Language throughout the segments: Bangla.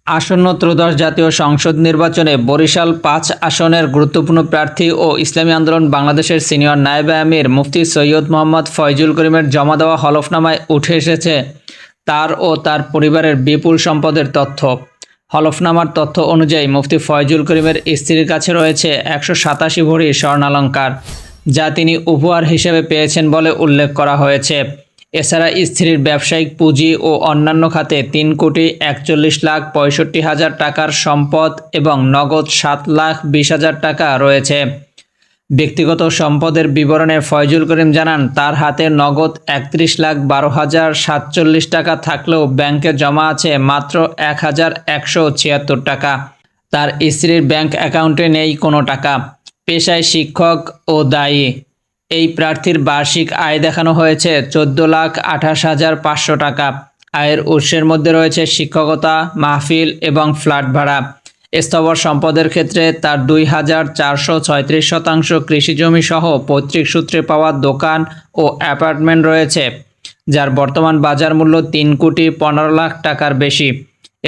আসন্ন ত্রয়োদশ জাতীয় সংসদ নির্বাচনে বরিশাল-৫ আসনের গুরুত্বপূর্ণ প্রার্থী ও ইসলামী আন্দোলন বাংলাদেশের সিনিয়র নায়েবে আমির মুফতি সৈয়দ মোহাম্মদ ফয়জুল করিমের জমা দেওয়া হলফনামায় উঠে এসেছে তার ও তার পরিবারের বিপুল সম্পদের তথ্য। হলফনামার তথ্য অনুযায়ী মুফতি ফয়জুল করিমের স্ত্রীর কাছে রয়েছে ১৮৭ ভরি স্বর্ণালংকার, যা তিনি উপহার হিসেবে পেয়েছেন বলে উল্লেখ করা হয়েছে। এছাড়া স্ত্রীর ব্যবসায়িক পুঁজি ও অন্যান্য খাতে ৩,৪১,৬৫,০০০ টাকার সম্পদ এবং নগদ ৭,২০,০০০ টাকা রয়েছে। ব্যক্তিগত সম্পদের বিবরণে ফয়জুল করিম জানান, তার হাতে নগদ ৩১,১২,০৪৭ টাকা থাকলেও ব্যাংকে জমা আছে মাত্র ১,১৭৬ টাকা। তার স্ত্রীর ব্যাংক অ্যাকাউন্টে নেই কোনো টাকা। পেশায় শিক্ষক ও দায়ী। এই প্রার্থীর বার্ষিক আয় দেখানো হয়েছে ১৪,২৮,৫০০ টাকা। আয়ের উৎসের মধ্যে রয়েছে শিক্ষকতা, মাহফিল এবং ফ্ল্যাট ভাড়া। স্থাবর সম্পদের ক্ষেত্রে তার ২,৪৩৬% কৃষিজমি সহ পৈতৃক সূত্রে পাওয়া দোকান ও অ্যাপার্টমেন্ট রয়েছে, যার বর্তমান বাজার মূল্য ৩,১৫,০০,০০০ টাকার বেশি।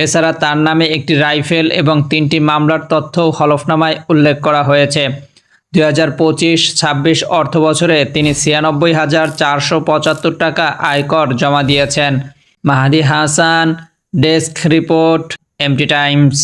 এছাড়া তার নামে একটি রাইফেল এবং ৩টি মামলার তথ্যও হলফনামায় উল্লেখ করা হয়েছে। ২০২৫-২৬ অর্থবছরে তিনি ৯৬,৪৭৫ টাকা আয়কর জমা দিয়েছেন। Mahadi Hasan, desk report, MT Times.